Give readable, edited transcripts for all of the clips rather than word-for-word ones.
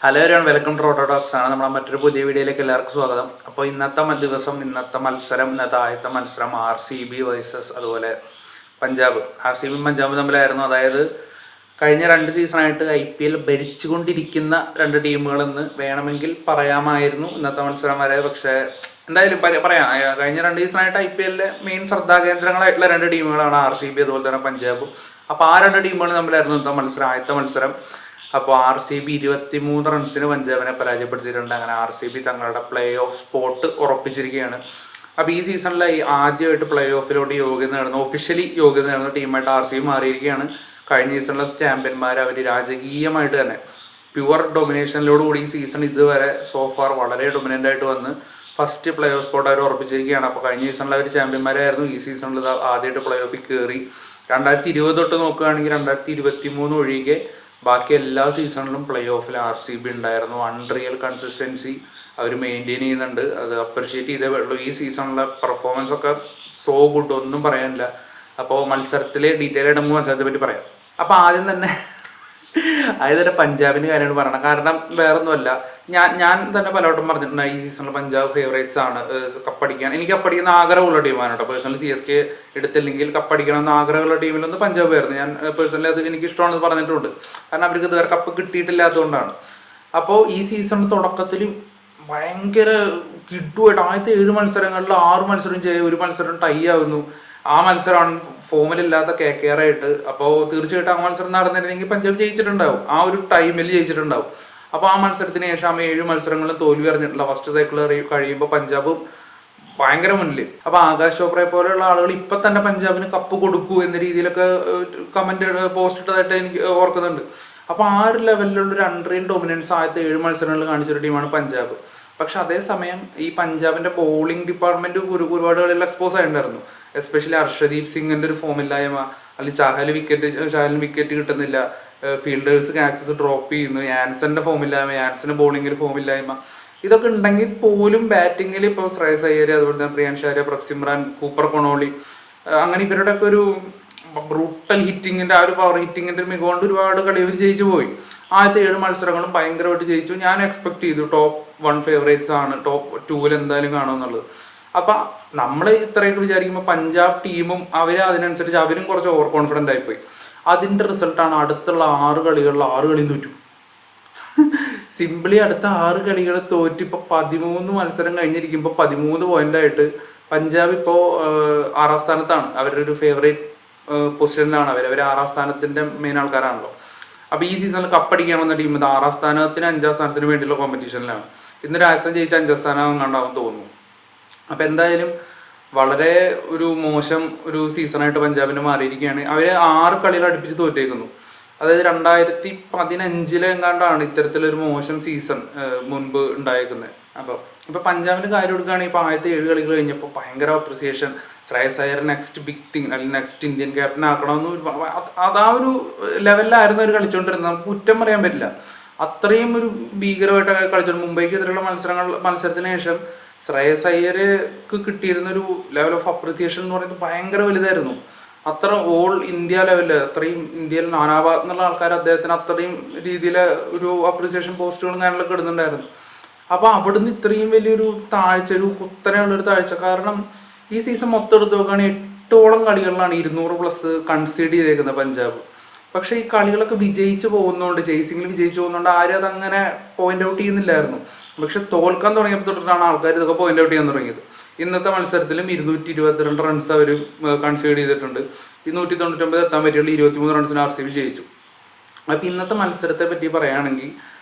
Hello everyone, welcome to ഓട്ടോഡോക്സ് ആണ്. നമ്മളെ മറ്റൊരു പുതിയ വീഡിയോയിലേക്ക് എല്ലാവർക്കും സ്വാഗതം. അപ്പോൾ ഇന്നത്തെ ആദ്യത്തെ മത്സരം RCB വേഴ്സസ് അതുപോലെ പഞ്ചാബ്. RCB പഞ്ചാബ് തമ്മിലായിരുന്നു. അതായത് കഴിഞ്ഞ 2 സീസണായിട്ട് IPL ഭരിച്ചുകൊണ്ടിരിക്കുന്ന 2 ടീമുകളെന്ന് വേണമെങ്കിൽ പറയാമായിരുന്നു ഇന്നത്തെ മത്സരം വരെ. പക്ഷേ എന്തായാലും പറയാം, കഴിഞ്ഞ 2 സീസണായിട്ട് IPL മെയിൻ ശ്രദ്ധാകേന്ദ്രങ്ങളായിട്ടുള്ള 2 ടീമുകളാണ് RCB അതുപോലെ തന്നെ പഞ്ചാബും. അപ്പോൾ ആ 2 ടീമുകൾ തമ്മിലായിരുന്നു ഇന്നത്തെ ആദ്യത്തെ മത്സരം. അപ്പോൾ RCB 23 റൺസിന് പഞ്ചാബിനെ പരാജയപ്പെടുത്തിയിട്ടുണ്ട്. അങ്ങനെ RCB തങ്ങളുടെ പ്ലേ ഓഫ് സ്പോട്ട് ഉറപ്പിച്ചിരിക്കുകയാണ്. അപ്പോൾ ഈ സീസണിൽ ആദ്യമായിട്ട് പ്ലേ ഓഫിലോട്ട് ഒഫീഷ്യലി യോഗ്യത നേടുന്ന ടീമായിട്ട് RCB മാറിയിരിക്കുകയാണ്. കഴിഞ്ഞ സീസണിലെ ചാമ്പ്യന്മാർ അവർ രാജകീയമായിട്ട് തന്നെ പ്യുവർ ഡൊമിനേഷനിലോടുകൂടി ഈ സീസൺ ഇതുവരെ സോഫാർ വളരെ ഡൊമിനൻ്റ് ആയിട്ട് വന്ന് ഫസ്റ്റ് പ്ലേ ഓഫ് സ്പോട്ട് അവർ ഉറപ്പിച്ചിരിക്കുകയാണ്. അപ്പോൾ കഴിഞ്ഞ സീസണിൽ അവർ ചാമ്പ്യന്മാരായിരുന്നു. ഈ സീസണിൽ ആദ്യമായിട്ട് പ്ലേ ഓഫിൽ കയറി. 2020 തൊട്ട് നോക്കുകയാണെങ്കിൽ 2023 ഒഴികെ ബാക്കി എല്ലാ സീസണിലും പ്ലേ ഓഫിൽ RCB ഉണ്ടായിരുന്നു. അൺറിയൽ കൺസിസ്റ്റൻസി അവർ മെയിൻറ്റെയിൻ ചെയ്യുന്നുണ്ട്. അത് അപ്രിഷ്യേറ്റ് ചെയ്തേ ഉള്ളൂ. ഈ സീസണിലെ പെർഫോമൻസ് ഒക്കെ സോ ഗുഡ്, ഒന്നും പറയാനില്ല. അപ്പോൾ മത്സരത്തിൽ ഡീറ്റെയിൽ ആയിട്ട് നമുക്ക് മത്സരത്തെ പറ്റി പറയാം. അപ്പോൾ ആദ്യം തന്നെ പഞ്ചാബിൻ്റെ കാര്യമാണ് പറയണം. കാരണം വേറൊന്നുമല്ല, ഞാൻ തന്നെ പലവട്ടം പറഞ്ഞിട്ടുണ്ട് ഈ സീസണിൽ പഞ്ചാബ് ഫേവറേറ്റ്സ് ആണ് കപ്പടിക്കാൻ. എനിക്ക് കപ്പടിക്കുന്ന ആഗ്രഹമുള്ള ടീമാണ് കേട്ടോ. പേഴ്സണലി CSK എടുത്തില്ലെങ്കിൽ കപ്പടിക്കണമെന്ന് ആഗ്രഹമുള്ള ടീമിലൊന്ന് പഞ്ചാബ് ആയിരുന്നു. ഞാൻ പേഴ്സണലി അത് എനിക്ക് ഇഷ്ടമാണെന്ന് പറഞ്ഞിട്ടുണ്ട്. കാരണം അവർക്ക് ഇതുവരെ കപ്പ് കിട്ടിയിട്ടില്ലാത്തതുകൊണ്ടാണ്. അപ്പോൾ ഈ സീസൺ തുടക്കത്തിൽ ഭയങ്കര കിഡുമായിട്ട് ആദ്യത്തെ 7 മത്സരങ്ങളിൽ 6 മത്സരം ചെയ്യും, 1 മത്സരം ടൈ ആവുന്നു. ആ മത്സരമാണ് ഫോമിലില്ലാത്ത KKR ആയിട്ട്. അപ്പോൾ തീർച്ചയായിട്ടും ആ മത്സരം നടന്നിരുന്നെങ്കിൽ പഞ്ചാബ് ജയിച്ചിട്ടുണ്ടാവും, ആ ഒരു ടൈമിൽ ജയിച്ചിട്ടുണ്ടാവും. അപ്പോൾ ആ മത്സരത്തിന് ശേഷം 7 മത്സരങ്ങളും തോൽവി അറിഞ്ഞിട്ടില്ല. ഫസ്റ്റ് സൈക്കിൾ കഴിയുമ്പോൾ പഞ്ചാബ് ഭയങ്കര മുന്നിൽ. അപ്പോൾ ആകാശ് ചോപ്രയെ പോലെയുള്ള ആളുകൾ ഇപ്പം തന്നെ പഞ്ചാബിന് കപ്പ് കൊടുക്കൂ എന്ന രീതിയിലൊക്കെ കമൻറ്റ് പോസ്റ്റ് ഇട്ടതായിട്ട് എനിക്ക് ഓർക്കുന്നുണ്ട്. അപ്പോൾ ആ ഒരു ലെവലിലുള്ള ഒരു അൺറിയൽ ഡൊമിനൻസ് ആദ്യത്തെ 7 മത്സരങ്ങളിൽ കാണിച്ചൊരു ടീമാണ് പഞ്ചാബ്. പക്ഷെ അതേസമയം ഈ പഞ്ചാബിൻ്റെ ബോളിംഗ് ഡിപ്പാർട്ട്മെൻറ്റ് ഒരുപാട് കളിയിൽ എക്സ്പോസ് ആയിട്ടുണ്ടായിരുന്നു. എസ്പെഷ്യലി ഹർഷദീപ് സിംഗിൻ്റെ ഒരു ഫോമില്ലായ്മ, അല്ലെങ്കിൽ ചാഹലിന് വിക്കറ്റ് കിട്ടുന്നില്ല, ഫീൽഡേഴ്സ് ക്യാച്ചസ് ഡ്രോപ്പ് ചെയ്യുന്നു, യാൻസന്റെ ഫോമില്ലായ്മ, യാൻസന്റെ ബോളിങ്ങിൽ ഫോമില്ലായ്മ, ഇതൊക്കെ ഉണ്ടെങ്കിൽ പോലും ബാറ്റിങ്ങിൽ ഇപ്പോൾ ശ്രേയസ് അയ്യർ, അതുപോലെ തന്നെ പ്രിയാൻഷ് ആര്യ, പ്രഭ്സിമ്രാൻ, കൂപ്പർ കൊണോളി, അങ്ങനെ ഇവരുടെയൊക്കെ ഒരു ബ്രൂട്ടൽ ഹിറ്റിങ്ങിൻ്റെ ആ ഒരു പവർ ഹിറ്റിങ്ങിൻ്റെ ഒരു മികവുകൊണ്ട് ഒരുപാട് കളി അവർ ജയിച്ചു പോയി. ആദ്യത്തെ 7 മത്സരങ്ങളും ഭയങ്കരമായിട്ട് ജയിച്ചു. ഞാൻ എക്സ്പെക്ട് ചെയ്തു ടോപ്പ് 1 ഫേവറേറ്റ്സ് ആണ്, ടോപ്പ് 2 എന്തായാലും കാണുമെന്നുള്ളത്. അപ്പം നമ്മൾ ഇത്രയൊക്കെ വിചാരിക്കുമ്പോൾ പഞ്ചാബ് ടീമും അതിനനുസരിച്ച് അവരും കുറച്ച് ഓവർ കോൺഫിഡൻ്റ് ആയിപ്പോയി. അതിൻ്റെ റിസൾട്ടാണ് അടുത്തുള്ള 6 കളികളിൽ 6 കളിയും തോറ്റു. സിംപിളി അടുത്ത 6 കളികൾ തോറ്റ് ഇപ്പോൾ 13 മത്സരം കഴിഞ്ഞിരിക്കുമ്പോൾ 13 പോയിൻ്റായിട്ട് പഞ്ചാബ് ഇപ്പോൾ 6ാം സ്ഥാനത്താണ്. അവരുടെ ഒരു ഫേവറേറ്റ് പൊസിഷനിലാണ് അവർ 6ാം സ്ഥാനത്തിൻ്റെ മെയിൻ ആൾക്കാരാണല്ലോ. അപ്പോൾ ഈ സീസണിൽ കപ്പടിക്കാൻ വന്ന ടീം ഇത് 6ാം സ്ഥാനത്തിന് 5ാം സ്ഥാനത്തിന് വേണ്ടിയുള്ള കോമ്പറ്റീഷനിലാണ്. ഇന്ന് രാജസ്ഥാൻ ജയിച്ച 5ാം സ്ഥാനം കണ്ടാവും തോന്നുന്നു. അപ്പോൾ എന്തായാലും വളരെ ഒരു മോശം ഒരു സീസണായിട്ട് പഞ്ചാബിന് മാറിയിരിക്കുകയാണ്. അവർ 6 കളികൾ അടുപ്പിച്ച് തോറ്റേക്കുന്നു. അതായത് 2015 എങ്ങാണ്ടാണ് ഇത്തരത്തിലൊരു മോശം സീസൺ മുൻപ് ഉണ്ടായേക്കുന്നത്. അപ്പോൾ പഞ്ചാബിൻ്റെ കാര്യം എടുക്കുകയാണെങ്കിൽ ഇപ്പോൾ ആദ്യത്തെ 7 കളികൾ കഴിഞ്ഞപ്പോൾ ഭയങ്കര appreciation, Shreyas Iyer next big thing അല്ലെങ്കിൽ നെക്സ്റ്റ് ഇന്ത്യൻ ക്യാപ്റ്റൻ ആക്കണമെന്ന് അത് ആ ഒരു ലെവലിലായിരുന്നു അവർ കളിച്ചുകൊണ്ടിരുന്നത്. നമുക്ക് കുറ്റം പറയാൻ പറ്റില്ല. അത്രയും ഒരു ഭീകരമായിട്ട് കളിച്ചോണ്ട് മുംബൈക്ക് എതിരെയുള്ള മത്സരത്തിന് ശേഷം ശ്രേയസ് അയ്യർക്ക് കിട്ടിയിരുന്നൊരു ലെവൽ ഓഫ് അപ്രിസിയേഷൻ എന്ന് പറയുന്നത് ഭയങ്കര വലുതായിരുന്നു. അത്ര ഓൾ ഇന്ത്യ ലെവലിൽ, അത്രയും ഇന്ത്യയിൽ നാനാഭാഗത്തു നിന്നുള്ള ആൾക്കാർ അദ്ദേഹത്തിന് അത്രയും രീതിയിൽ ഒരു അപ്രിസിയേഷൻ പോസ്റ്റുകളും കാര്യങ്ങളൊക്കെ ഇടുന്നുണ്ടായിരുന്നു. അപ്പോൾ അവിടുന്ന് ഇത്രയും വലിയൊരു താഴ്ച, ഒരു കുത്തനെയുള്ളൊരു താഴ്ച. കാരണം ഈ സീസൺ മൊത്തം എടുത്ത് നോക്കുകയാണെങ്കിൽ 8ഓളം കളികളിലാണ് 200+ കൺസീഡ് ചെയ്തേക്കുന്നത് പഞ്ചാബ്. പക്ഷേ ഈ കളികളൊക്കെ വിജയിച്ച് പോകുന്നതുകൊണ്ട്, ചേസിങ്ങിൽ വിജയിച്ചു പോകുന്നതുകൊണ്ട് ആരും അതങ്ങനെ പോയിന്റ് ഔട്ട് ചെയ്യുന്നില്ലായിരുന്നു. പക്ഷെ തോൽക്കാൻ തുടങ്ങിയപ്പോൾ തൊട്ടിട്ടാണ് ആൾക്കാർ ഇതൊക്കെ പോയിന്റ് ഔട്ട് ചെയ്യാൻ തുടങ്ങിയത്. ഇന്നത്തെ മത്സരത്തിലും 222 റൺസ് അവർ കൺസീഡ് ചെയ്തിട്ടുണ്ട്. 199 എത്താൻ പറ്റിയുള്ള 23 റൺസിന് RCB ജയിച്ചു. അപ്പോൾ ഇന്നത്തെ മത്സരത്തെ പറ്റി പറയുകയാണെങ്കിൽ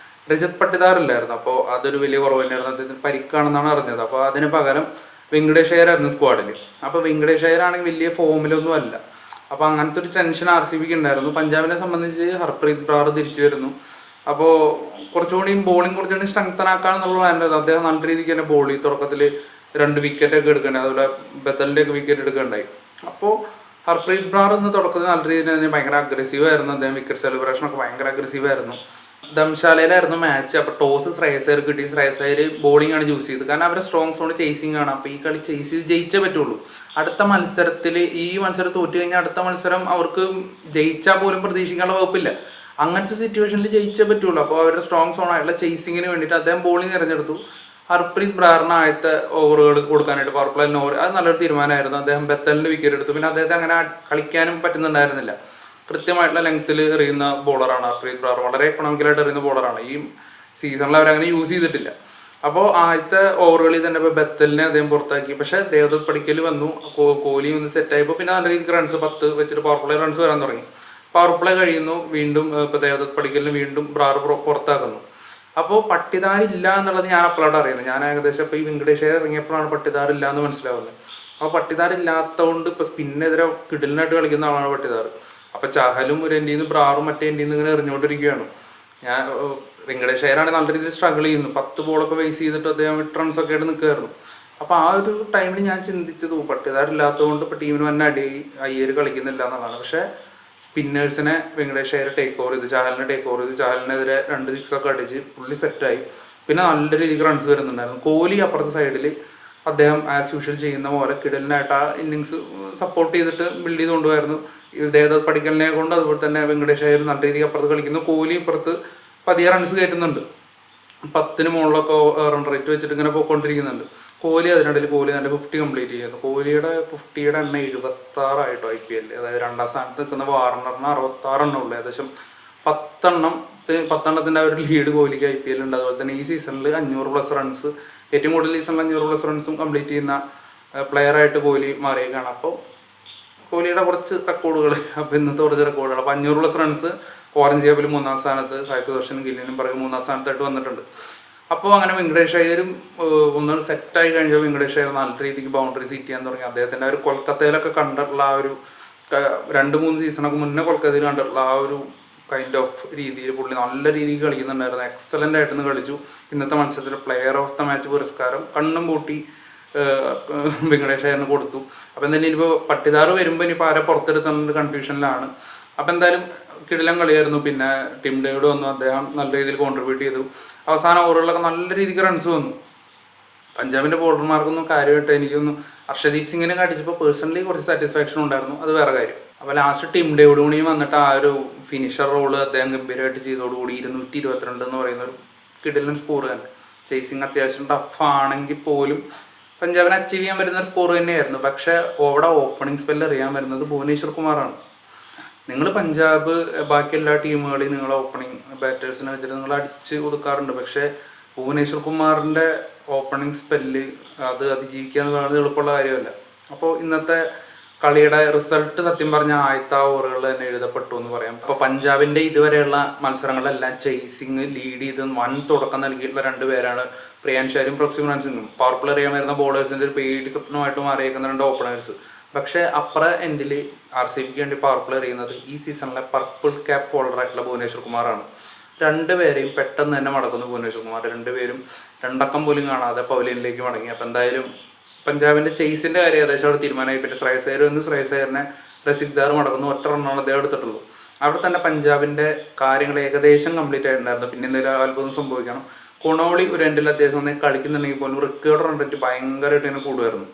രജത് പട്ടിദാർ ഇല്ലായിരുന്നു. അപ്പോൾ അതൊരു വലിയ കുറവ് തന്നെയായിരുന്നു. അദ്ദേഹത്തിന് പരിക്കാണെന്നാണ് അറിഞ്ഞത്. അപ്പോൾ അതിന് പകരം വെങ്കടേഷ് അയ്യർ ആയിരുന്നു സ്ക്വാഡിൽ. അപ്പോൾ വെങ്കടേഷ് അയ്യർ ആണെങ്കിൽ വലിയ ഫോമിലൊന്നും അല്ല. അപ്പോൾ അങ്ങനത്തെ ഒരു ടെൻഷൻ RCBക്ക് ഉണ്ടായിരുന്നു. പഞ്ചാബിനെ സംബന്ധിച്ച് ഹർപ്രീത് ബ്രാർ തിരിച്ചു വരുന്നു. അപ്പോൾ കുറച്ചുകൂടി ബോളിംഗ് കുറച്ചുകൂടി സ്ട്രെങ്തൻ ആക്കാമെന്നുള്ളതായിരുന്നു. അദ്ദേഹം നല്ല രീതിക്ക് തന്നെ ബോൾ ചെയ്തു. തുടക്കത്തിൽ 2 വിക്കറ്റൊക്കെ എടുക്കണ്ടായി, അതുപോലെ ബത്തലിൻ്റെ ഒക്കെ വിക്കറ്റ് എടുക്കണ്ടായി. അപ്പോൾ ഹർപ്രീത് ബ്രാർ ഇന്ന് തുടക്കത്തിൽ നല്ല രീതിയിൽ തന്നെ ഭയങ്കര അഗ്രസീവ് ആയിരുന്നു. അദ്ദേഹം വിക്കറ്റ് സെലിബ്രേഷനൊക്കെ ഭയങ്കര അഗ്രസീവ് ആയിരുന്നു. ധംശാലയിലായിരുന്നു മാച്ച്. അപ്പോൾ ടോസ് ശ്രേയസ് അയ്യർ കിട്ടി. ശ്രേയസ് അയ്യർ ബോളിംഗ് ആണ് ചൂസ് ചെയ്തത്. കാരണം അവരുടെ സ്ട്രോങ് സോൺ ചേസിങ് ആണ്. അപ്പോൾ ഈ കളി ചേസ് ചെയ്ത് ജയിച്ചേ പറ്റുള്ളൂ. അടുത്ത മത്സരത്തിൽ ഈ മത്സരം തോറ്റു കഴിഞ്ഞാൽ അടുത്ത മത്സരം അവർക്ക് ജയിച്ചാൽ പോലും പ്രതീക്ഷിക്കാനുള്ള വകുപ്പില്ല. അങ്ങനത്തെ സിറ്റുവേഷനിൽ ജയിച്ചേ പറ്റുള്ളൂ. അപ്പോൾ അവരുടെ സ്ട്രോങ് സോൺ ആയിട്ടുള്ള ചേസിങ്ങിന് വേണ്ടിയിട്ട് അദ്ദേഹം ബോളിംഗ് തിരഞ്ഞെടുത്തു. ഹർപ്രീത് ബ്രാറിന് ആദ്യത്തെ ഓവറുകൾ കൊടുക്കാനായിട്ട് പവർ പ്ലേയിൽ ഓവർ, അത് നല്ലൊരു തീരുമാനമായിരുന്നു. അദ്ദേഹം ബെത്തലിന് വിക്കറ്റ് എടുത്തു. പിന്നെ അദ്ദേഹത്തെ അങ്ങനെ കളിക്കാനും പറ്റുന്നുണ്ടായിരുന്നില്ല. കൃത്യമായിട്ടുള്ള ലെങ്ത്തിൽ എറിയുന്ന ബോളറാണ് ഹർപ്രീത് ബ്രാർ, വളരെ എക്കണോമിക്കലായിട്ട് എറിയുന്ന ബോളറാണ്. ഈ സീസണിൽ അവരങ്ങനെ യൂസ് ചെയ്തിട്ടില്ല. അപ്പോൾ ആദ്യത്തെ ഓവറുകളിൽ തന്നെ ഇപ്പോൾ ബെത്തലിനെ അദ്ദേഹം പുറത്താക്കി. പക്ഷേ ദേവദത്ത് പടിക്കൽ വന്നു, കോഹ്ലി ഒന്ന് സെറ്റായപ്പോൾ പിന്നെ നല്ല രീതിക്ക് റൺസ് 10 വെച്ചിട്ട് പവർ പ്ലേ റൺസ് വരാൻ തുടങ്ങി. പവർ പ്ലേ കഴിയുന്നു, വീണ്ടും ഇപ്പോൾ ദേവദത്ത് പടിക്കലിന് വീണ്ടും ബ്രാർ പുറത്താക്കുന്നു. അപ്പോൾ പട്ടിദാരില്ല എന്നുള്ളത് ഞാൻ അപ്പോഴാണ് അറിയുന്നത്. ഞാൻ ഏകദേശം ഇപ്പോൾ ഈ വെങ്കടേഷ് ഇറങ്ങിയപ്പോഴാണ് പട്ടിദാറില്ല എന്ന് മനസ്സിലാവുന്നത്. അപ്പോൾ പട്ടിദാരില്ലാത്തതുകൊണ്ട് ഇപ്പോൾ സ്പിന്നെതിരെ കിടിലിനായിട്ട് കളിക്കുന്ന ആളാണ് പട്ടിദാർ. അപ്പോൾ ചഹലും ഒരു എൻ്റെ നിന്ന് ബ്രാറും മറ്റേ എൻ്റെ നിന്ന് ഇങ്ങനെ എറിഞ്ഞുകൊണ്ടിരിക്കുകയാണ്. ഞാൻ വെങ്കടേഷ് അയ്യരാണെങ്കിൽ നല്ല രീതിയിൽ സ്ട്രഗിൾ ചെയ്യുന്നു. 10 ബോളൊക്കെ വേസ് ചെയ്തിട്ട് അദ്ദേഹം 8 റൺസൊക്കെ ആയിട്ട് നിൽക്കുമായിരുന്നു. അപ്പോൾ ആ ഒരു ടൈമിൽ ഞാൻ ചിന്തിച്ചത് പട്ടിദാരില്ലാത്തതുകൊണ്ട് ഇപ്പോൾ ടീമിന് തന്നെ അയ്യർ കളിക്കുന്നില്ല എന്നുള്ളതാണ്. പക്ഷേ സ്പിന്നേഴ്സിനെ വെങ്കടേഷ് അയ്യർ ടേക്ക് ഓവർ ചെയ്ത് ചഹലിനെ ടേക്ക് ഓവർ ചെയ്ത് ചഹലിനെതിരെ 2 സിക്സൊക്കെ അടിച്ച് പുള്ളി സെറ്റായി. പിന്നെ നല്ല രീതിക്ക് റൺസ് വരുന്നുണ്ടായിരുന്നു. കോഹ്ലി അപ്പുറത്തെ സൈഡിൽ അദ്ദേഹം ആസ് യൂഷ്വൽ ചെയ്യുന്ന പോലെ കിടലിനായിട്ട് ആ ഇന്നിങ്സ് സപ്പോർട്ട് ചെയ്തിട്ട് ബിൽഡ് ചെയ്ത് കൊണ്ടുപോയിരുന്നു. ദേവദത്ത് പടിക്കലിനെ കൊണ്ട് അതുപോലെ തന്നെ വെങ്കടേഷ് അയ്യർ നല്ല രീതിക്ക് അപ്പുറത്ത് കളിക്കുന്നു. കോഹ്ലി ഇപ്പുറത്ത് പതിയെ റൺസ് കയറ്റുന്നുണ്ട്. 10ന് മുകളിലൊക്കെ റൺ റേറ്റ് വെച്ചിട്ട് ഇങ്ങനെ പോയിക്കൊണ്ടിരിക്കുന്നുണ്ട്. കോഹ്ലി അതിനിടയിൽ നല്ല 50 കംപ്ലീറ്റ് ചെയ്യുന്നു. കോഹ്ലിയുടെ 50യുടെ എണ്ണം 76 ആയിട്ടോ IPL. അതായത് 2ാം സ്ഥാനത്ത് നിൽക്കുന്ന വാർണറിന് 66 എണ്ണം ഉള്ളു. ഏകദേശം 10 ഒരു ലീഡ് കോഹ്ലിക്ക് IPL ഉണ്ട്. അതുപോലെ തന്നെ ഈ സീസണിൽ 500+ റൺസ്, ഏറ്റവും കൂടുതൽ സീസണിൽ 500+ റൺസും കംപ്ലീറ്റ് ചെയ്യുന്ന പ്ലെയറായിട്ട് കോഹ്ലി മാറിയേക്കാണ്. അപ്പോൾ കോഹ്ലിയുടെ കുറച്ച് റെക്കോർഡുകൾ, അപ്പോൾ ഇന്നത്തെ കുറച്ച് റെക്കോർഡുകൾ. അപ്പോൾ 500+ റൺസ് ഓറഞ്ച് ക്യാപ്പിൽ 3ാം സ്ഥാനത്ത്, സായ് സുദർശൻ ഗില്ലിനും പറയും 3ാം സ്ഥാനത്തായിട്ട് വന്നിട്ടുണ്ട്. അപ്പോൾ അങ്ങനെ വെങ്കടേഷ് അയ്യരും ഒന്ന് സെറ്റായി കഴിഞ്ഞാൽ വെങ്കടേഷ് അയ്യർ നല്ല രീതിക്ക് ബൗണ്ടറി സീറ്റ് ചെയ്യാൻ തുടങ്ങി. അദ്ദേഹത്തിൻ്റെ ഒരു കൊൽക്കത്തയിലൊക്കെ കണ്ടിട്ടുള്ള ആ ഒരു 2-3 സീസണൊക്കെ മുന്നേ കൊൽക്കത്തയിൽ കണ്ടിട്ടുള്ള ആ ഒരു കൈൻഡ് ഓഫ് രീതിയിൽ പുള്ളി നല്ല രീതിക്ക് കളിക്കുന്നുണ്ടായിരുന്നു. എക്സലൻ്റ് ആയിട്ടൊന്ന് കളിച്ചു. ഇന്നത്തെ മത്സരത്തിൽ പ്ലെയർ ഓഫ് ദ മാച്ച് പുരസ്കാരം കണ്ണും പൂട്ടി വെങ്കടേഷ് അയ്യറിന് കൊടുത്തു. അപ്പോൾ എന്തായാലും ഇനിയിപ്പോൾ പട്ടിദാർ വരുമ്പോൾ ഇനിയിപ്പോൾ ആരെ പുറത്തെടുത്തുന്ന കൺഫ്യൂഷനിലാണ്. അപ്പോൾ എന്തായാലും കിടിലം കളിയായിരുന്നു. പിന്നെ ടിം ഡേവിഡ് വന്നു, അദ്ദേഹം നല്ല രീതിയിൽ കോൺട്രിബ്യൂട്ട് ചെയ്തു. അവസാന ഓവറുകളിലൊക്കെ നല്ല രീതിക്ക് റൺസ് വന്നു. പഞ്ചാബിൻ്റെ ബോളർമാർക്കൊന്നും കാര്യമായിട്ട് എനിക്കൊന്നും അർഷദീപ് സിംഗിനെ അടിച്ചപ്പോൾ പേഴ്സണലി കുറച്ച് സാറ്റിസ്ഫാക്ഷൻ ഉണ്ടായിരുന്നു, അത് വേറെ കാര്യം. അപ്പോൾ ലാസ്റ്റ് ടിം ഡേവിഡ് കൂടിയും വന്നിട്ട് ആ ഒരു ഫിനിഷർ റോള് അദ്ദേഹം ഗംഭീരമായിട്ട് ചെയ്തതോടുകൂടി 222 എന്ന് പറയുന്ന ഒരു കിടിലൻ സ്കോർ തന്നെ. ചേസിങ് അത്യാവശ്യം ടഫാണെങ്കിൽ പോലും പഞ്ചാബിനെ അച്ചീവ് ചെയ്യാൻ വരുന്ന ഒരു സ്കോർ തന്നെയായിരുന്നു. പക്ഷേ അവിടെ ഓപ്പണിംഗ് സ്പെല്ല് അറിയാൻ വരുന്നത് ഭുവനേശ്വർ കുമാറാണ്. നിങ്ങൾ പഞ്ചാബ് ബാക്കി എല്ലാ ടീമുകളെയും നിങ്ങൾ ഓപ്പണിംഗ് ബാറ്റേഴ്സിനെ വെച്ചിട്ട് നിങ്ങൾ അടിച്ച് കൊടുക്കാറുണ്ട്. പക്ഷേ ഭുവനേശ്വർ കുമാറിൻ്റെ ഓപ്പണിംഗ് സ്പെല്ല് അത് അതിജീവിക്കുക എന്നുള്ളത് എളുപ്പമുള്ള കാര്യമല്ല. അപ്പോൾ ഇന്നത്തെ കളിയുടെ റിസൾട്ട് സത്യം പറഞ്ഞാൽ ആദ്യത്തെ ഓവറുകൾ തന്നെ എഴുതപ്പെട്ടു എന്ന് പറയാം. അപ്പോൾ പഞ്ചാബിൻ്റെ ഇതുവരെയുള്ള മത്സരങ്ങളെല്ലാം ചേസിങ് ലീഡ് ചെയ്ത് വൻ തുടക്കം നൽകിയിട്ടുള്ള 2 പേരാണ് പ്രിയാൻഷാരും പ്രഭ്സിമ്രാൻ സിംഗും. പവർ പ്ലേ അറിയാൻ വരുന്ന ബോളേഴ്സിൻ്റെ ഒരു പേടി സ്വപ്നമായിട്ട് മാറിയേക്കുന്ന 2 ഓപ്പണേഴ്സ്. പക്ഷേ അപ്പുറ എൻഡിൽ RCBക്ക് വേണ്ടി പവർ പ്ലേ ചെയ്യുന്നത് ഈ സീസണിലെ പർപ്പിൾ ക്യാപ്പ് ഹോൾഡറായിട്ടുള്ള ഭുവനേശ്വർ കുമാറാണ്. 2 പേരെയും പെട്ടെന്ന് തന്നെ മടക്കുന്നു ഭുവനേശ്വർ കുമാർ. 2 പേരും 2 അക്കം പോലും കാണാതെ പവലിയനിലേക്ക് മടങ്ങി. അപ്പോൾ എന്തായാലും പഞ്ചാബിൻ്റെ ചേസിൻ്റെ കാര്യം ഏകദേശം അവിടെ തീരുമാനമായി. പിന്നെ ശ്രേയസ് അയ്യറിനെ റസിഖ്ദാർ മടക്കുന്നു. 1 റണ്ണാണ് അദ്ദേഹം എടുത്തിട്ടുള്ളൂ. അവിടെ തന്നെ പഞ്ചാബിൻ്റെ കാര്യങ്ങൾ ഏകദേശം കംപ്ലീറ്റ് ആയിട്ടുണ്ടായിരുന്നു. പിന്നെ എന്തെങ്കിലും അത്ഭുതം സംഭവിക്കണം. കൊണോളി ഒരു എൻഡിൽ അത്യാവശ്യം കളിക്കുന്നുണ്ടെങ്കിൽ പോലും റിക്കവർ റൺ റേറ്റ് ഭയങ്കരമായിട്ട് തന്നെ കൂടുമായിരുന്നു.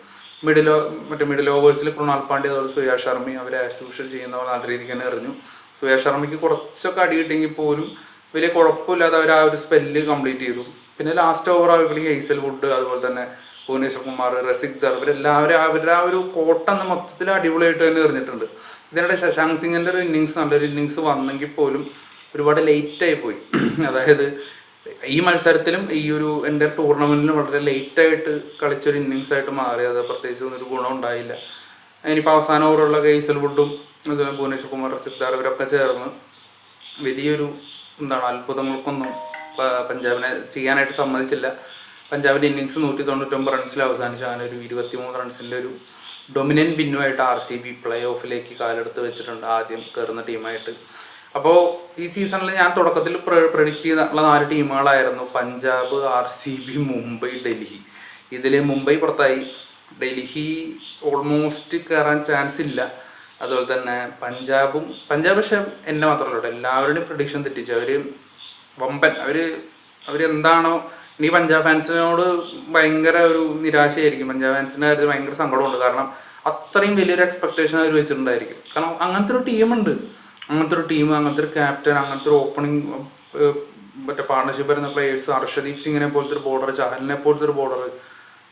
മിഡിൽ ഓവേഴ്സിൽ കൃണാൽ പാണ്ഡ്യ അതുപോലെ സുയാഷ് ശർമ്മ അവർ ആസ് യൂഷ്വൽ ചെയ്യുന്നവർ നല്ല രീതിക്ക് തന്നെ എറിഞ്ഞു. സുയാഷ് ശർമ്മയ്ക്ക് കുറച്ചൊക്കെ അടി കിട്ടിയെങ്കിൽ പോലും വലിയ കുഴപ്പമില്ലാതെ അവർ ആ ഒരു സ്പെല്ല് കംപ്ലീറ്റ് ചെയ്തു. പിന്നെ ലാസ്റ്റ് ഓവർ ആവുകയാണെങ്കിൽ ഹെയ്സൽവുഡ് അതുപോലെ തന്നെ ഭുവനേശ്വർ കുമാർ, റസിഖ്ദാർ ഇവരെല്ലാവരും അവരുടെ ആ ഒരു കോട്ടന്ന് മൊത്തത്തിൽ അടിപൊളിയായിട്ട് തന്നെ എറിഞ്ഞിട്ടുണ്ട്. ഇതിനിടെ ശശാങ്ക് സിംഗിൻ്റെ ഒരു നല്ലൊരു ഇന്നിങ്സ് വന്നെങ്കിൽ പോലും ഒരുപാട് ലേറ്റായി പോയി. അതായത് ഈ മത്സരത്തിലും ഈ ഒരു എൻ്റെ ടൂർണമെൻറ്റിലും വളരെ ലേറ്റായിട്ട് കളിച്ചൊരു ഇന്നിങ്സ് ആയിട്ട് മാറി. അത് പ്രത്യേകിച്ച് ഒരു ഗുണം ഉണ്ടായില്ല. ഇനിയിപ്പോൾ അവസാന ഓവറുള്ള ഹെയ്സൽവുഡും അതുപോലെ ഭുവനേശ്വർ കുമാർ, റസിഖ്ദാർ ഇവരൊക്കെ ചേർന്ന് വലിയൊരു അത്ഭുതങ്ങൾക്കൊന്നും പഞ്ചാബിനെ ചെയ്യാനായിട്ട് സമ്മതിച്ചില്ല. പഞ്ചാബിൻ്റെ ഇന്നിങ്സ് 199 റൺസിൽ അവസാനിച്ച് അങ്ങനെ ഒരു 23 റൺസിൻ്റെ ഒരു ഡൊമിനൻ്റ് വിന്നുമായിട്ട് RCB പ്ലേ ഓഫിലേക്ക് കാലെടുത്ത് വെച്ചിട്ടുണ്ട്, ആദ്യം കയറുന്ന ടീമായിട്ട്. അപ്പോൾ ഈ സീസണിൽ ഞാൻ തുടക്കത്തിൽ പ്രെഡിക്റ്റ് ചെയ്തിട്ടുള്ള 4 ടീമുകളായിരുന്നു പഞ്ചാബ്, RCB, മുംബൈ, ഡൽഹി. ഇതിൽ മുംബൈ പുറത്തായി. ഡൽഹി ഓൾമോസ്റ്റ് കയറാൻ ചാൻസ് ഇല്ല. അതുപോലെ തന്നെ പഞ്ചാബ് പക്ഷേ എന്നെ മാത്രമല്ല എല്ലാവരുടെയും പ്രഡിക്ഷൻ തെറ്റിച്ചു. അവർ വമ്പൻ അവരെന്താണോ ഇനി പഞ്ചാബ് ഫാൻസിനോട് ഭയങ്കര ഒരു നിരാശയായിരിക്കും. പഞ്ചാബ് ഫാൻസിൻ്റെ കാര്യത്തിൽ ഭയങ്കര സങ്കടമുണ്ട്. കാരണം അത്രയും വലിയൊരു എക്സ്പെക്ടേഷൻ അവർ വെച്ചിട്ടുണ്ടായിരിക്കും. കാരണം അങ്ങനത്തെ ഒരു ടീമുണ്ട്. അങ്ങനത്തെ ഒരു ടീം, അങ്ങനത്തെ ഒരു ക്യാപ്റ്റൻ, അങ്ങനത്തെ ഒരു ഓപ്പണിംഗ് മറ്റേ പാർട്ണർഷിപ്പ് വരുന്ന പ്ലേയേഴ്സ്, ഹർഷദീപ് സിംഗിനെ പോലത്തെ ഒരു ബോർഡർ, ചഹലിനെ പോലത്തെ ഒരു ബോർഡർ,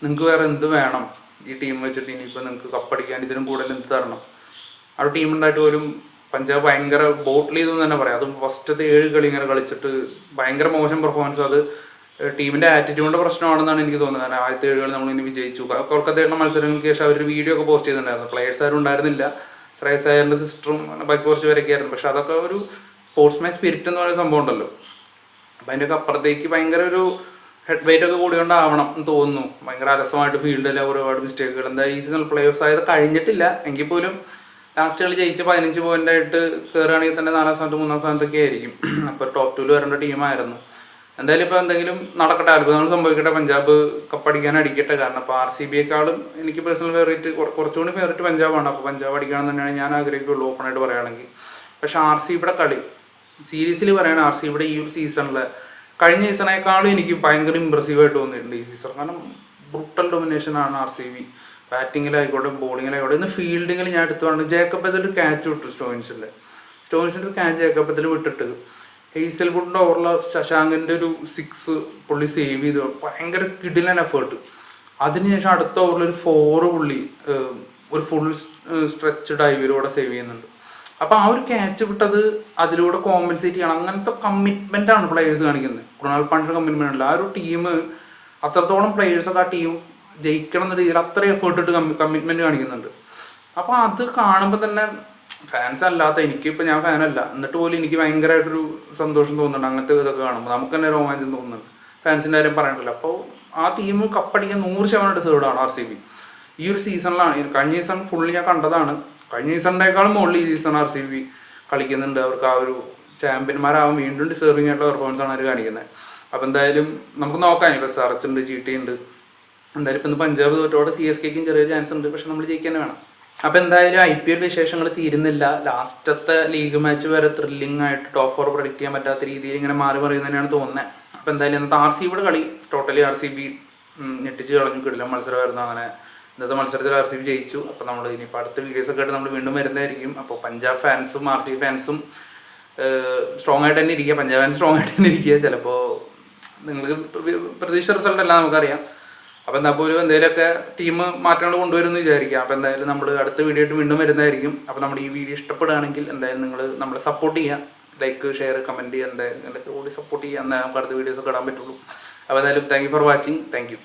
നിങ്ങൾക്ക് വേറെ എന്ത് വേണം ഈ ടീം വെച്ചിട്ട്? ഇനിയിപ്പോൾ നിങ്ങൾക്ക് കപ്പടിക്കാൻ ഇതിനും കൂടുതൽ എന്ത് തരണം? ആ ഒരു ടീം ഉണ്ടായിട്ട് പോലും പഞ്ചാബ് ഭയങ്കര ബോട്ടിൽ ചെയ്തെന്ന് തന്നെ പറയാം. അതും ഫസ്റ്റത്തെ 7 കളി ഇങ്ങനെ കളിച്ചിട്ട് ഭയങ്കര മോശം പെർഫോമൻസ്. അത് ടീമിൻ്റെ ആറ്റിറ്റ്യൂഡിൻ്റെ പ്രശ്നമാണെന്നാണ് എനിക്ക് തോന്നുന്നത്. കാരണം ആദ്യത്തെ 7 കളി നമ്മളിനി വിജയിച്ചു. കൊൽക്കത്തയുടെ മത്സരങ്ങൾക്ക് ശേഷം അവരൊരു വീഡിയോ ഒക്കെ പോസ്റ്റ് ചെയ്തിട്ടുണ്ടായിരുന്നു. പ്ലേയേഴ്സ് ആരും ഉണ്ടായിരുന്നില്ല, ശ്രേയസ് അയ്യറിൻ്റെ സിസ്റ്ററും ബാക്കി കുറച്ച് പേരൊക്കെ ആയിരുന്നു. പക്ഷെ അതൊക്കെ ഒരു സ്പോർട്സ്മാൻ സ്പിരിറ്റ് എന്ന് പറയുന്ന സംഭവം ഉണ്ടല്ലോ, അപ്പം അതിൻ്റെയൊക്കെ അപ്പുറത്തേക്ക് ഭയങ്കര ഒരു ഹെഡ് വെയിറ്റ് ഒക്കെ കൂടിയോണ്ടാവണം എന്ന് തോന്നുന്നു. ഭയങ്കര അലസമായിട്ട് ഫീൽഡിൽ ഒരുപാട് മിസ്റ്റേക്കുകൾ. എന്തായാലും ഈ സീസൺ പ്ലേ ഓഫ് ആയത് കഴിഞ്ഞിട്ടില്ല എങ്കിൽ പോലും ലാസ്റ്റ് കളി ജയിച്ച് 15 പോയിൻ്റായിട്ട് കയറുകയാണെങ്കിൽ തന്നെ 4ാം സ്ഥാനത്ത് 3ാം സ്ഥാനത്തൊക്കെ ആയിരിക്കും. അപ്പോൾ ടോപ്പ് 2 വരേണ്ട ടീമായിരുന്നു. എന്തായാലും ഇപ്പോൾ എന്തെങ്കിലും നടക്കട്ടെ, അത്ഭുതങ്ങൾ സംഭവിക്കട്ടെ, പഞ്ചാബ് കപ്പടിക്കാൻ അടിക്കട്ടെ. കാരണം ഇപ്പോൾ RCBയെക്കാളും എനിക്ക് പേഴ്സണൽ ഫേവറേറ്റ്, കുറച്ചുകൂടി ഫേവറേറ്റ് പഞ്ചാബാണ്. അപ്പോൾ പഞ്ചാബ് അടിക്കണം തന്നെയാണ് ഞാൻ ആഗ്രഹിക്കുള്ളൂ ഓപ്പണായിട്ട് പറയുകയാണെങ്കിൽ. പക്ഷേ RCBയുടെ കളി സീരീസിൽ പറയുകയാണ്, RCBയുടെ ഈ ഒരു സീസണിൽ കഴിഞ്ഞ സീസണേക്കാളും എനിക്ക് ഭയങ്കര ഇമ്പ്രസീവായിട്ട് തോന്നിയിട്ടുണ്ട് ഈ സീസൺ. കാരണം ബ്രൂട്ടൽ ഡൊമിനേഷനാണ് RCB, ബാറ്റിങ്ങിലായിക്കോട്ടെ ബോളിങ്ങിലായിക്കോട്ടെ. ഇന്ന് ഫീൽഡിങ്ങിൽ ഞാൻ എടുത്തു പറഞ്ഞു, ജേക്കബ് ബദൽ ഒരു ക്യാച്ച് വിട്ടു, സ്റ്റോയിൻസിൻ്റെ ഒരു ക്യാച്ച് ജേക്കബ് ബദൽ വിട്ടിട്ട് ഹെയ്സൽവുഡിൻ്റെ ഓവറിൽ ശശാങ്കിൻ്റെ ഒരു 6 പുള്ളി സേവ് ചെയ്തു. ഭയങ്കര കിടിലൻ എഫേർട്ട്. അതിനുശേഷം അടുത്ത ഓവറിൽ ഒരു 4 പുള്ളി ഒരു ഫുൾ സ്ട്രെച്ച് ഡൈവിലൂടെ സേവ് ചെയ്യുന്നുണ്ട്. അപ്പോൾ ആ ഒരു ക്യാച്ച് വിട്ടത് അതിലൂടെ കോമ്പൻസേറ്റ് ചെയ്യണം. അങ്ങനത്തെ കമ്മിറ്റ്മെൻ്റ് ആണ് പ്ലേയേഴ്സ് കാണിക്കുന്നത്. കൃണാൽ പാണ്ഡ്യയുടെ കമ്മിറ്റ്മെൻ്റ് അല്ല, ആ ഒരു ടീം അത്രത്തോളം പ്ലേയേഴ്സൊക്കെ ആ ടീം ജയിക്കണം എന്ന രീതിയിൽ അത്ര എഫേർട്ട് ഇട്ട് കമ്മിറ്റ്മെൻറ്റ് കാണിക്കുന്നുണ്ട്. അപ്പോൾ അത് കാണുമ്പോൾ തന്നെ ഫാൻസ് അല്ലാത്ത എനിക്കിപ്പോൾ, ഞാൻ ഫാനല്ല എന്നിട്ട് പോലും എനിക്ക് ഭയങ്കരമായിട്ടൊരു സന്തോഷം തോന്നുന്നുണ്ട് അങ്ങനത്തെ ഇതൊക്കെ കാണുമ്പോൾ. നമുക്ക് തന്നെ രോമാഞ്ചം തോന്നുന്നുണ്ട്. ഫാൻസിൻ്റെ കാര്യം പറയണ്ടല്ലോ. അപ്പോൾ ആ ടീം കപ്പടിക്കാൻ 100% ഡിസേർവ്ഡാണ് RCB. ഈ ഒരു സീസണിലാണ്, കഴിഞ്ഞ സീസൺ ഫുള്ളി ഞാൻ കണ്ടതാണ്, കഴിഞ്ഞ സീസണിനേക്കാളും മുകളിൽ ഈ സീസൺ RCB കളിക്കുന്നുണ്ട്. അവർക്ക് ആ ഒരു ചാമ്പ്യന്മാരാകും വീണ്ടും ഡിസേർവിംഗ് ആയിട്ടുള്ള പെർഫോമൻസാണ് അവർ കാണിക്കുന്നത്. അപ്പോൾ എന്തായാലും നമുക്ക് നോക്കാം. ഇപ്പോൾ SRH ഉണ്ട്, GT ഉണ്ട്. എന്തായാലും ഇപ്പം ഇന്ന് പഞ്ചാബ് തോറ്റോടെ CSKക്കും ചെറിയൊരു ചാൻസ് ഉണ്ട്. പക്ഷെ നമ്മൾ ജയിക്കാൻ വേണം. അപ്പോൾ എന്തായാലും IPL വിശേഷങ്ങൾ തീരുന്നില്ല. ലാസ്റ്റത്തെ ലീഗ് മാച്ച് വരെ ത്രില്ലിംഗ് ആയിട്ട് ടോപ്പ് 4 പ്രഡിക്റ്റ് ചെയ്യാൻ പറ്റാത്ത രീതിയിൽ ഇങ്ങനെ മാറി പറയുന്നതന്നെയാണ് തോന്നുന്നത്. അപ്പോൾ എന്തായാലും ഇന്നത്തെ RCBയുടെ കളി ടോട്ടലി RCB ഞെട്ടിച്ച് കളഞ്ഞു. കിടിലൻ മത്സരമായിരുന്നു. അങ്ങനെ ഇന്നത്തെ മത്സരത്തിൽ RCB ജയിച്ചു. അപ്പോൾ നമ്മൾ ഇനിയിപ്പോൾ അടുത്ത വീഡിയോസൊക്കെ ആയിട്ട് നമ്മൾ വീണ്ടും വരുന്നതായിരിക്കും. അപ്പോൾ പഞ്ചാബ് ഫാൻസും RCB ഫാൻസും സ്ട്രോങ് ആയിട്ട് തന്നെ ഇരിക്കുക, പഞ്ചാബ് ഫാൻസ് സ്ട്രോങ് ആയിട്ട് തന്നെ ഇരിക്കുക. ചിലപ്പോൾ നിങ്ങൾക്ക് പ്രതീക്ഷ റിസൾട്ട് അല്ല നമുക്കറിയാം. അപ്പോൾ എന്താ പോലും എന്തെങ്കിലുമൊക്കെ ടീം മാറ്റങ്ങൾ കൊണ്ടുവരുമെന്ന് വിചാരിക്കുക. അപ്പോൾ എന്തായാലും നമ്മൾ അടുത്ത വീഡിയോ ആയിട്ട് വീണ്ടും വരുന്നതായിരിക്കും. അപ്പോൾ നമ്മുടെ ഈ വീഡിയോ ഇഷ്ടപ്പെടുകയാണെങ്കിൽ എന്തായാലും നിങ്ങൾ നമ്മളെ സപ്പോർട്ട് ചെയ്യുക, ലൈക്ക് ഷെയർ കമൻറ്റ് ചെയ്യുക, എന്തായാലും കൂടി സപ്പോർട്ട് ചെയ്യുക. എന്നാൽ നമുക്ക് അടുത്ത വീഡിയോസൊക്കെ ഇടാൻ പറ്റുള്ളൂ. അപ്പോൾ എന്തായാലും thank you for watching. Thank you.